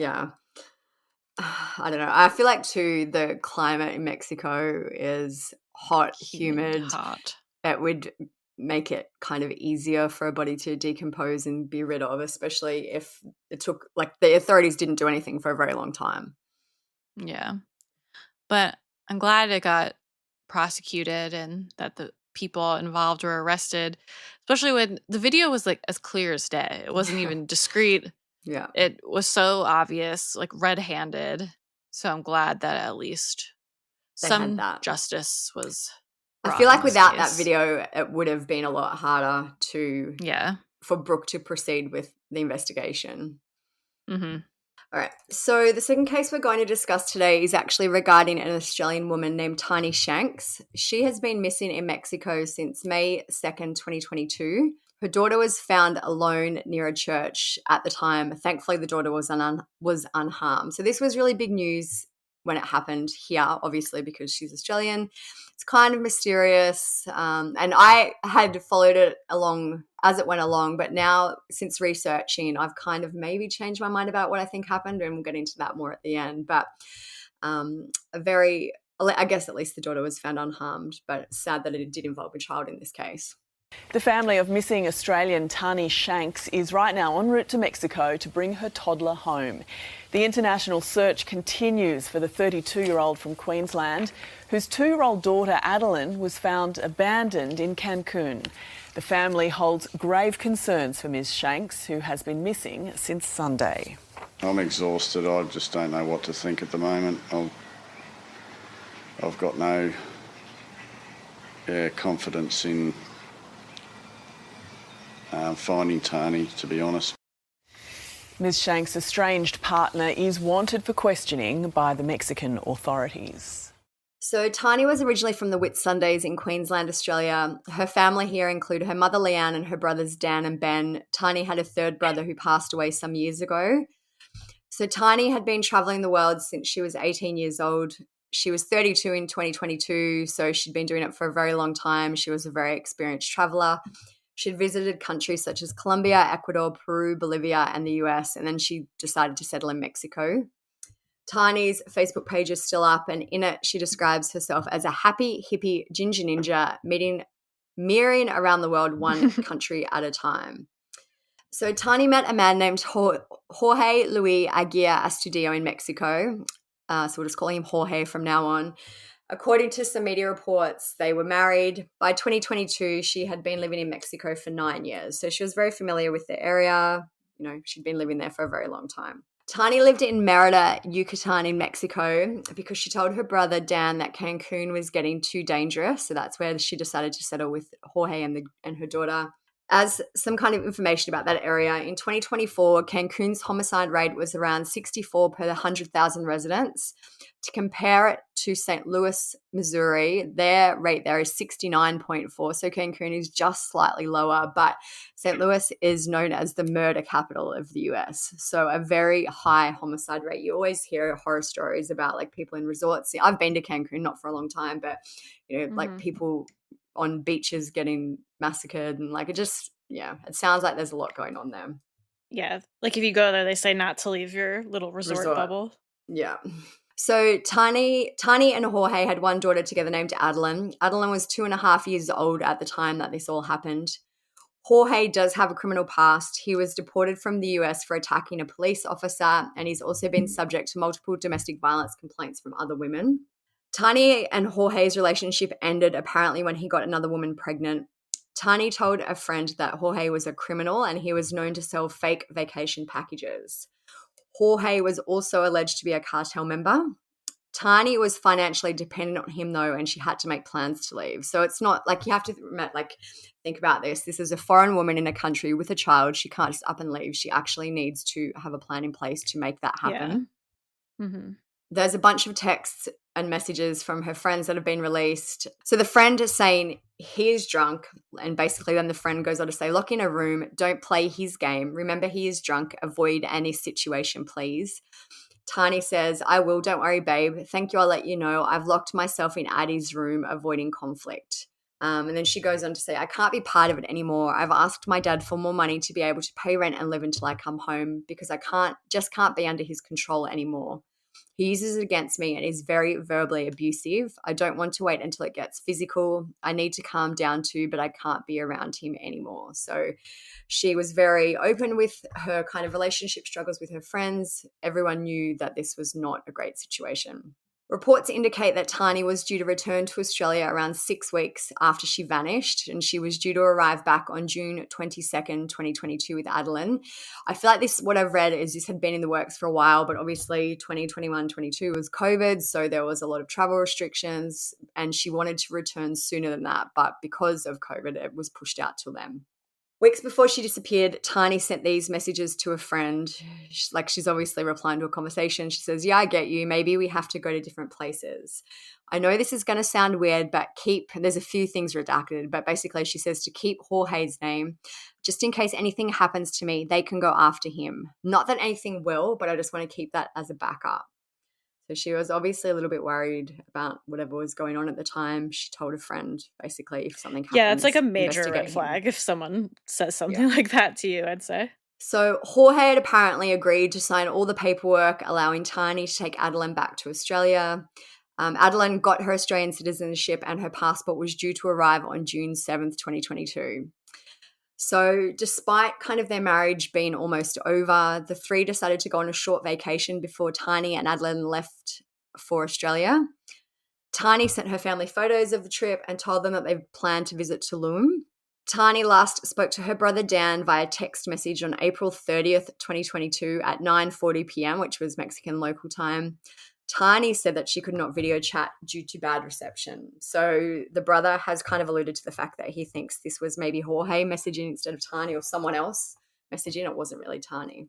don't know. I feel like, too, the climate in Mexico is hot, humid. Hot. It would make it kind of easier for a body to decompose and be rid of, especially if it took, the authorities didn't do anything for a very long time. Yeah. But I'm glad it got prosecuted and that the people involved were arrested, especially when the video was as clear as day. It wasn't even discreet. Yeah. It was so obvious, red-handed. So I'm glad that at least some justice was brought. I feel like without that video, it would have been a lot harder for Brooke to proceed with the investigation. Mm-hmm. All right. So the second case we're going to discuss today is actually regarding an Australian woman named Tahnee Shanks. She has been missing in Mexico since May 2nd, 2022. Her daughter was found alone near a church at the time. Thankfully, the daughter was unharmed. So this was really big news when it happened here, obviously, because she's Australian. It's kind of mysterious. And I had followed it along as it went along. But now, since researching, I've kind of maybe changed my mind about what I think happened. And we'll get into that more at the end. But I guess at least the daughter was found unharmed. But it's sad that it did involve a child in this case. The family of missing Australian Tahnee Shanks is right now en route to Mexico to bring her toddler home. The international search continues for the 32-year-old from Queensland, whose 2-year-old daughter Adeline was found abandoned in Cancun. The family holds grave concerns for Ms Shanks, who has been missing since Sunday. I'm exhausted. I just don't know what to think at the moment. I've got no confidence in finding Tahnee, to be honest. Ms Shanks' estranged partner is wanted for questioning by the Mexican authorities. So Tahnee was originally from the Whitsundays in Queensland, Australia. Her family here include her mother Leanne and her brothers Dan and Ben. Tahnee had a third brother who passed away some years ago. So Tahnee had been travelling the world since she was 18 years old. She was 32 in 2022, so she'd been doing it for a very long time. She was a very experienced traveller. She'd visited countries such as Colombia, Ecuador, Peru, Bolivia, and the US, and then she decided to settle in Mexico. Tahnee's Facebook page is still up, and in it she describes herself as a happy, hippie ginger ninja mirroring around the world one country at a time. So Tahnee met a man named Jorge Luis Aguirre Astudillo in Mexico. So we'll just call him Jorge from now on. According to some media reports, they were married. By 2022, she had been living in Mexico for 9 years. So she was very familiar with the area. You know, she'd been living there for a very long time. Tahnee lived in Merida, Yucatan in Mexico because she told her brother Dan that Cancun was getting too dangerous. So that's where she decided to settle with Jorge and her daughter. As some kind of information about that area, in 2024, Cancun's homicide rate was around 64 per 100,000 residents. To compare it to St. Louis, Missouri, their rate there is 69.4. So Cancun is just slightly lower, but St. Louis is known as the murder capital of the US. So a very high homicide rate. You always hear horror stories about like people in resorts. I've been to Cancun, not for a long time, but you know, like people on beaches getting massacred and like it sounds like there's a lot going on there. Yeah, like if you go there, they say not to leave your little resort bubble. Yeah. So Tahnee and Jorge had one daughter together named Adeline. Adeline was 2.5 years old at the time that this all happened. Jorge does have a criminal past. He was deported from the US for attacking a police officer, and he's also been subject to multiple domestic violence complaints from other women. Tahnee and Jorge's relationship ended apparently when he got another woman pregnant. Tahnee told a friend that Jorge was a criminal and he was known to sell fake vacation packages. Jorge was also alleged to be a cartel member. Tahnee was financially dependent on him though, and she had to make plans to leave. So it's not like you have to think about this. This is a foreign woman in a country with a child. She can't just up and leave. She actually needs to have a plan in place to make that happen. Yeah. Mm-hmm. There's a bunch of texts and messages from her friends that have been released. So the friend is saying he is drunk, and basically then the friend goes on to say, lock in a room, don't play his game. Remember he is drunk, avoid any situation, please. Tahnee says, I will, don't worry, babe. Thank you, I'll let you know. I've locked myself in Addie's room, avoiding conflict. And then she goes on to say, I can't be part of it anymore. I've asked my dad for more money to be able to pay rent and live until I come home because I can't be under his control anymore. He uses it against me and is very verbally abusive. I don't want to wait until it gets physical. I need to calm down too, but I can't be around him anymore. So she was very open with her kind of relationship struggles with her friends. Everyone knew that this was not a great situation. Reports indicate that Tahnee was due to return to Australia around 6 weeks after she vanished, and she was due to arrive back on June 22nd, 2022 with Adeline. I feel like what I've read is this had been in the works for a while, but obviously 2021, 22 was COVID, so there was a lot of travel restrictions, and she wanted to return sooner than that, but because of COVID, it was pushed out till then. Weeks before she disappeared, Tahnee sent these messages to a friend. She's obviously replying to a conversation. She says, yeah, I get you. Maybe we have to go to different places. I know this is going to sound weird, but there's a few things redacted, but basically she says to keep Jorge's name. Just in case anything happens to me, they can go after him. Not that anything will, but I just want to keep that as a backup. So she was obviously a little bit worried about whatever was going on at the time. She told a friend, basically, if something happens, yeah, that's like a major investigate red him. flag if someone says something like that to you, I'd say. So Jorge had apparently agreed to sign all the paperwork allowing Tahnee to take Adeline back to Australia. Adeline got her Australian citizenship and her passport was due to arrive on June 7th, 2022. So despite kind of their marriage being almost over, the three decided to go on a short vacation before Tahnee and Adeline left for Australia. Tahnee sent her family photos of the trip and told them that they planned to visit Tulum. Tahnee last spoke to her brother Dan via text message on April 30th, 2022 at 9:40 p.m., which was Mexican local time. Tahnee said that she could not video chat due to bad reception. So the brother has kind of alluded to the fact that he thinks this was maybe Jorge messaging instead of Tahnee or someone else messaging. It wasn't really Tahnee.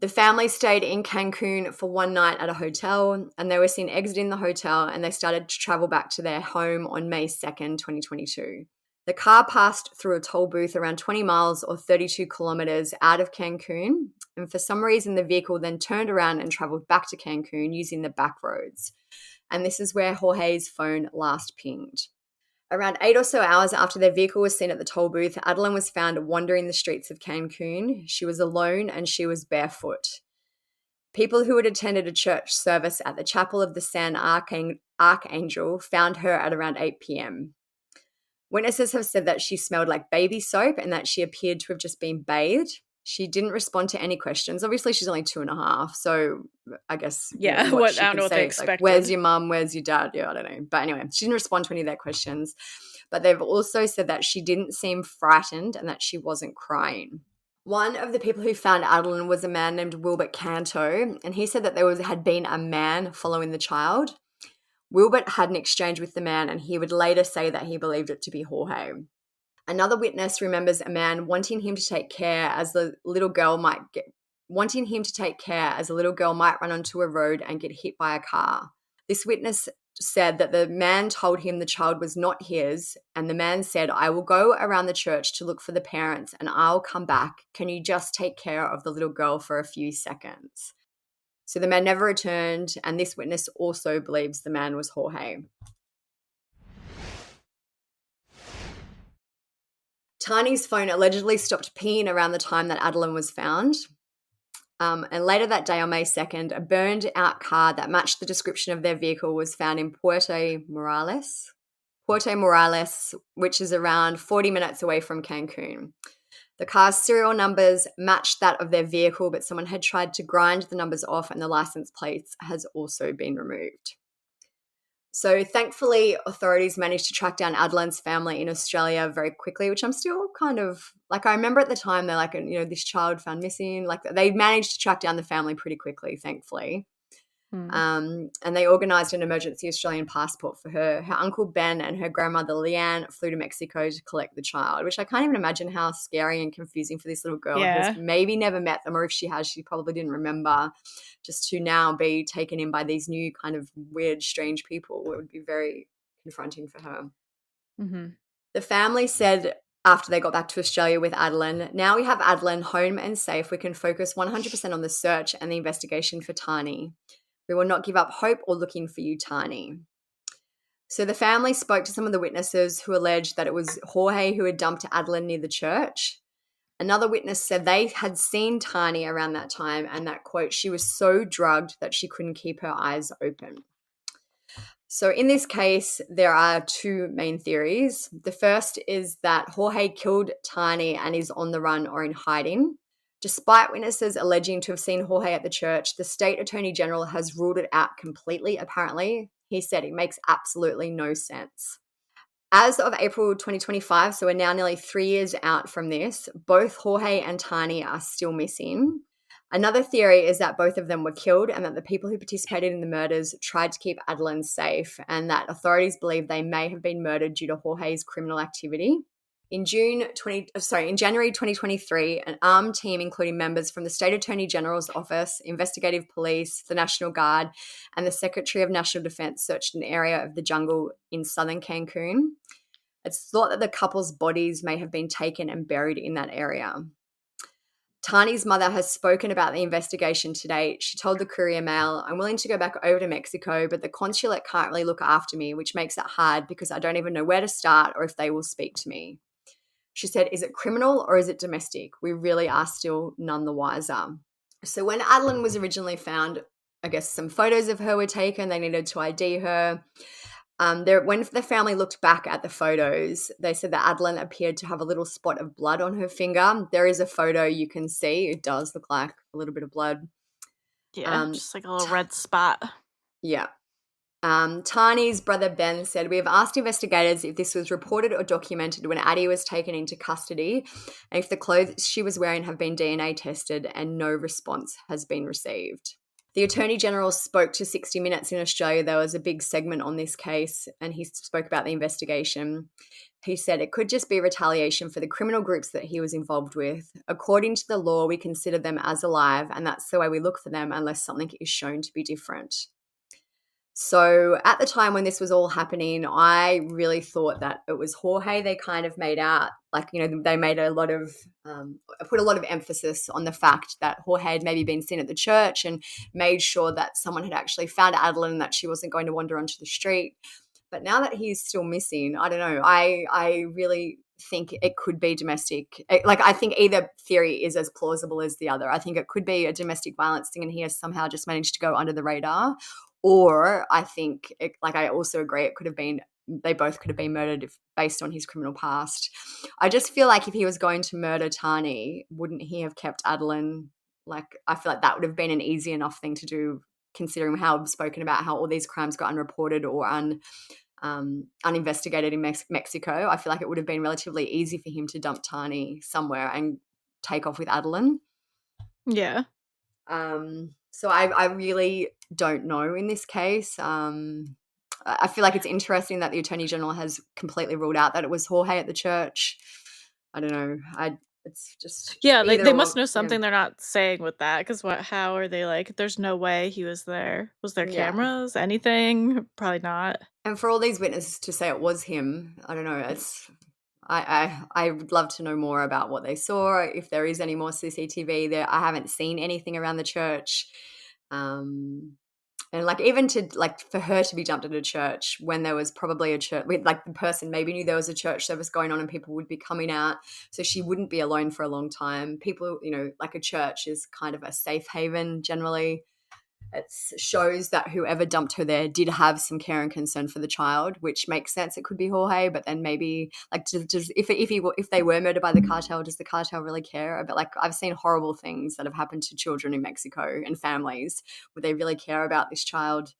The family stayed in Cancun for one night at a hotel, and they were seen exiting the hotel, and they started to travel back to their home on May 2nd, 2022. The car passed through a toll booth around 20 miles or 32 kilometers out of Cancun, and for some reason the vehicle then turned around and traveled back to Cancun using the back roads. And this is where Jorge's phone last pinged. Around 8 or so hours after their vehicle was seen at the toll booth, Adeline was found wandering the streets of Cancun. She was alone and she was barefoot. People who had attended a church service at the Chapel of the San Archangel found her at around 8 p.m. Witnesses have said that she smelled like baby soap and that she appeared to have just been bathed. She didn't respond to any questions. Obviously, she's only 2.5, so I guess I don't know what they expected. Like, where's your mum? Where's your dad? Yeah, I don't know. But anyway, she didn't respond to any of their questions. But they've also said that she didn't seem frightened and that she wasn't crying. One of the people who found Adeline was a man named Wilbert Canto, and he said that had been a man following the child. Wilbert had an exchange with the man, and he would later say that he believed it to be Jorge. Another witness remembers a man wanting him to take care as a little girl might run onto a road and get hit by a car. This witness said that the man told him the child was not his, and the man said, I will go around the church to look for the parents and I'll come back. Can you just take care of the little girl for a few seconds? So the man never returned, and this witness also believes the man was Jorge. Tahnee's phone allegedly stopped pinging around the time that Adeline was found. And later that day on May 2nd, a burned out car that matched the description of their vehicle was found in Puerto Morales, which is around 40 minutes away from Cancun. The car's serial numbers matched that of their vehicle, but someone had tried to grind the numbers off and the license plates has also been removed. So thankfully, authorities managed to track down Adeline's family in Australia very quickly, which I'm still kind of, like, I remember at the time they're like, this child found missing. Like, they managed to track down the family pretty quickly, thankfully. And they organised an emergency Australian passport for her. Her uncle Ben and her grandmother Leanne flew to Mexico to collect the child, which I can't even imagine how scary and confusing for this little girl who's maybe never met them, or if she has, she probably didn't remember, just to now be taken in by these new kind of weird, strange people. It would be very confronting for her. Mm-hmm. The family said after they got back to Australia with Adeline, now we have Adeline home and safe. We can focus 100% on the search and the investigation for Tahnee. We will not give up hope or looking for you, Tahnee. So the family spoke to some of the witnesses who alleged that it was Jorge who had dumped Adeline near the church. Another witness said they had seen Tahnee around that time and that, quote, she was so drugged that she couldn't keep her eyes open. So in this case, there are two main theories. The first is that Jorge killed Tahnee and is on the run or in hiding. Despite witnesses alleging to have seen Jorge at the church, the state attorney general has ruled it out completely, apparently. He said it makes absolutely no sense. As of April 2025, so we're now nearly 3 years out from this, both Jorge and Tahnee are still missing. Another theory is that both of them were killed and that the people who participated in the murders tried to keep Adeline safe, and that authorities believe they may have been murdered due to Jorge's criminal activity. In January 2023, an armed team, including members from the State Attorney General's Office, Investigative Police, the National Guard, and the Secretary of National Defense, searched an area of the jungle in southern Cancun. It's thought that the couple's bodies may have been taken and buried in that area. Tahnee's mother has spoken about the investigation to date. She told the Courier Mail, "I'm willing to go back over to Mexico, but the consulate can't really look after me, which makes it hard because I don't even know where to start or if they will speak to me." She said, "Is it criminal or is it domestic? We really are still none the wiser." So when Adeline was originally found, I guess some photos of her were taken. They needed to ID her. When the family looked back at the photos, they said that Adeline appeared to have a little spot of blood on her finger. There is a photo you can see. It does look like a little bit of blood. Yeah, just like a little red spot. Yeah. Tahnee's brother Ben said, "We have asked investigators if this was reported or documented when Addie was taken into custody and if the clothes she was wearing have been DNA tested, and no response has been received." The Attorney General spoke to 60 Minutes in Australia. There was a big segment on this case and he spoke about the investigation. He said it could just be retaliation for the criminal groups that he was involved with. "According to the law, we consider them as alive and that's the way we look for them unless something is shown to be different." So at the time when this was all happening, I really thought that it was Jorge they kind of made out. Like, they made put a lot of emphasis on the fact that Jorge had maybe been seen at the church and made sure that someone had actually found Adeline and that she wasn't going to wander onto the street. But now that he's still missing, I don't know. I really think it could be domestic. I think either theory is as plausible as the other. I think it could be a domestic violence thing and he has somehow just managed to go under the radar. Or I think, I also agree, they both could have been murdered based on his criminal past. I just feel like if he was going to murder Tahnee, wouldn't he have kept Adeline? I feel like that would have been an easy enough thing to do, considering how I've spoken about how all these crimes got unreported or uninvestigated in Mexico. I feel like it would have been relatively easy for him to dump Tahnee somewhere and take off with Adeline. Yeah. So I really don't know in this case. I feel like it's interesting that the Attorney General has completely ruled out that it was Jorge at the church. I don't know. It's just they must know something they're not saying with that, because how are they like, there's no way he was there? Was there cameras? Anything? Probably not. And for all these witnesses to say it was him, I don't know. I would love to know more about what they saw, if there is any more CCTV there. I haven't seen anything around the church. And even for her to be dumped at a church when there was probably a church, the person maybe knew there was a church service going on and people would be coming out, so she wouldn't be alone for a long time. People, a church is kind of a safe haven generally. It shows that whoever dumped her there did have some care and concern for the child, which makes sense. It could be Jorge, but then maybe if they were murdered by the cartel, does the cartel really care? But I've seen horrible things that have happened to children in Mexico and families. Would they really care about this child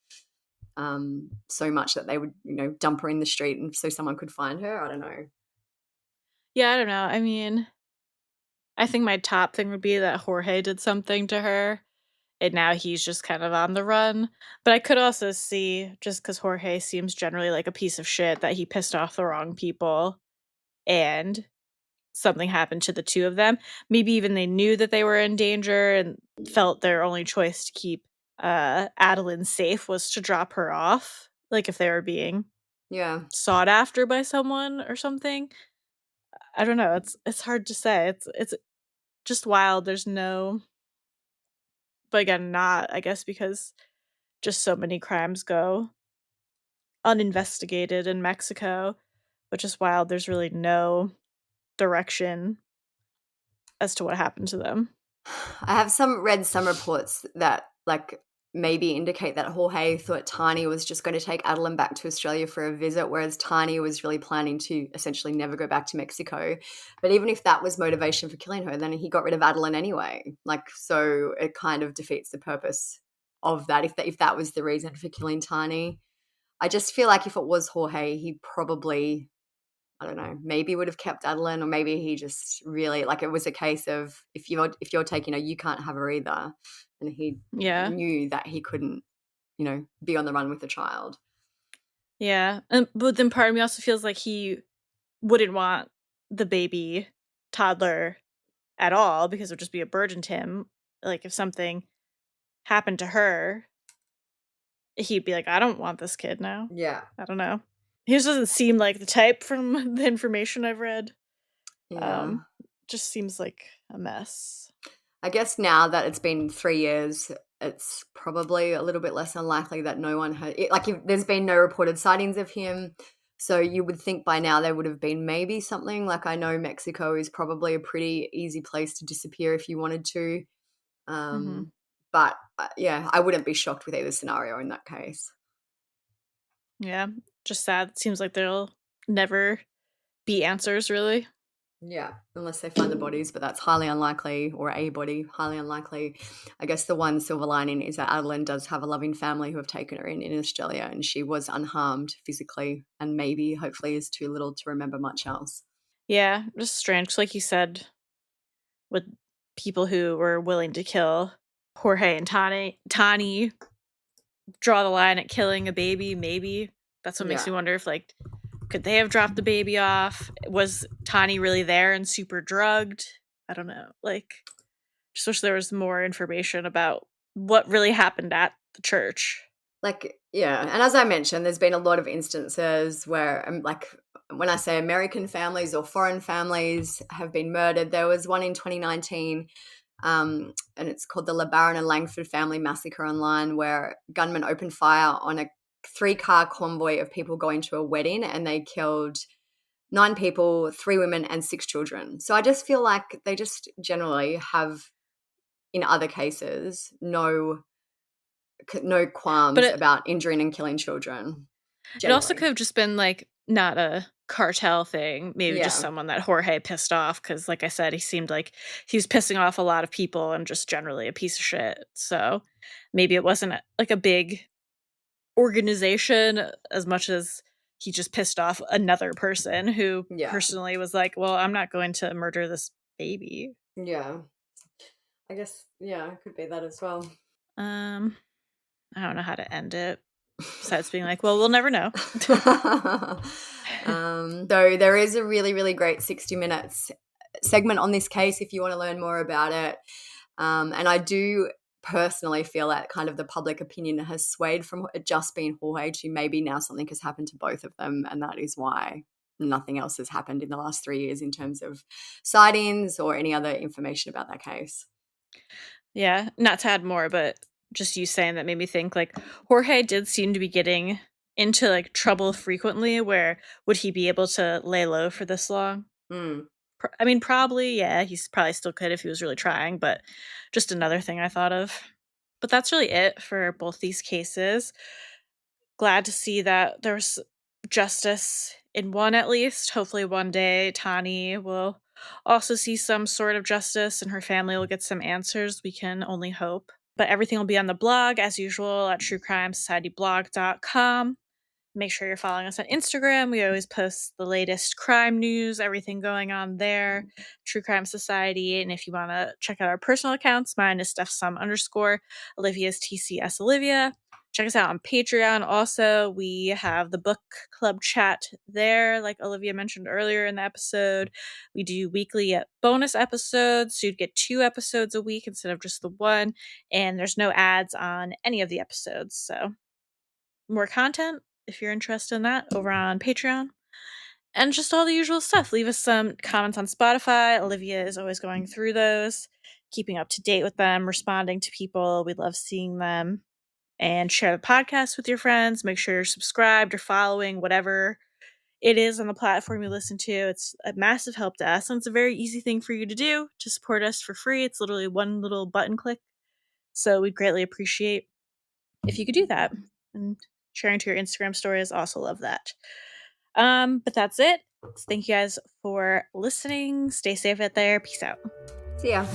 so much that they would dump her in the street and so someone could find her? I don't know. Yeah, I don't know. I mean, I think my top thing would be that Jorge did something to her and now he's just kind of on the run. But I could also see, just because Jorge seems generally like a piece of shit, that he pissed off the wrong people and something happened to the two of them. Maybe even they knew that they were in danger and felt their only choice to keep Adeline safe was to drop her off, if they were being sought after by someone or something. I don't know. It's hard to say. It's just wild. There's no... But again, not, I guess, because just so many crimes go uninvestigated in Mexico, but just wild. There's really no direction as to what happened to them. I have read some reports that maybe indicate that Jorge thought Tahnee was just going to take Adeline back to Australia for a visit, whereas Tahnee was really planning to essentially never go back to Mexico. But even if that was motivation for killing her, then he got rid of Adeline anyway. So it kind of defeats the purpose of that if that was the reason for killing Tahnee. I just feel like if it was Jorge, he probably, I don't know, maybe would have kept Adeline, or maybe he just really, it was a case of if you're taking her, you can't have her either. And he knew that he couldn't, be on the run with the child. Yeah. But then part of me also feels like he wouldn't want the baby toddler at all because it would just be a burden to him. Like, if something happened to her, he'd be like, I don't want this kid now. Yeah. I don't know. He just doesn't seem like the type from the information I've read. Yeah. Just seems like a mess. I guess now that it's been 3 years, it's probably a little bit less unlikely that no one had there's been no reported sightings of him. So you would think by now there would have been maybe something. Like, I know Mexico is probably a pretty easy place to disappear if you wanted to. But yeah, I wouldn't be shocked with either scenario in that case. Yeah, just sad. It seems like there'll never be answers, really. Yeah, unless they find the bodies, but that's highly unlikely, or a body, highly unlikely. I guess the one silver lining is that Adeline does have a loving family who have taken her in Australia, and she was unharmed physically, and maybe, hopefully, is too little to remember much else. Yeah, just strange. Like you said, with people who were willing to kill Jorge and Tahnee draw the line at killing a baby, maybe. That's what makes me wonder if, like, could they have dropped the baby off? Was Tahnee really there and super drugged? I don't know. Like, just wish there was more information about what really happened at the church. Like, yeah, and as I mentioned, there's been a lot of instances where, when I say American families or foreign families have been murdered, there was one in 2019, and it's called the LeBaron and Langford Family Massacre online, where gunmen opened fire on a 3-car convoy of people going to a wedding, and they killed 9 people, 3 women, and 6 children. So I just feel like they just generally have, in other cases, no qualms about injuring and killing children. It also could have just been, like, not a cartel thing, maybe just someone that Jorge pissed off, because, like I said, he seemed like he was pissing off a lot of people and just generally a piece of shit. So maybe it wasn't like a big organization as much as he just pissed off another person who personally was like, well, I'm not going to murder this baby. Yeah. I guess, it could be that as well. I don't know how to end it besides being like, well, we'll never know. So there is a really, really great 60 Minutes segment on this case if you want to learn more about it. And I do personally feel that kind of the public opinion has swayed from it just being Jorge to maybe now something has happened to both of them, and that is why nothing else has happened in the last 3 years in terms of sightings or any other information about that case. Yeah, not to add more, but just you saying that made me think, like, Jorge did seem to be getting into, like, trouble frequently, where would he be able to lay low for this long? I mean, probably, yeah, he's probably still could if he was really trying, but just another thing I thought of. But that's really it for both these cases. Glad to see that there's justice in one, at least. Hopefully one day Tahnee will also see some sort of justice and her family will get some answers. We can only hope. But everything will be on the blog, as usual, at truecrimesocietyblog.com. Make sure you're following us on Instagram. We always post the latest crime news, everything going on there, True Crime Society. And if you want to check out our personal accounts, mine is StephSum_. Olivia's TCS Olivia. Check us out on Patreon. Also, we have the book club chat there, like Olivia mentioned earlier in the episode. We do weekly bonus episodes, so you'd get 2 episodes a week instead of just the 1. And there's no ads on any of the episodes. So more content, if you're interested in that, over on Patreon. And just all the usual stuff. Leave us some comments on Spotify. Olivia is always going through those, keeping up to date with them, responding to people. We love seeing them. And share the podcast with your friends. Make sure you're subscribed or following whatever it is on the platform you listen to. It's a massive help to us, and it's a very easy thing for you to do to support us for free. It's literally one little button click. So we'd greatly appreciate if you could do that. And sharing to your Instagram stories, also love that. But that's it. Thank you guys for listening. Stay safe out there. Peace out. See ya.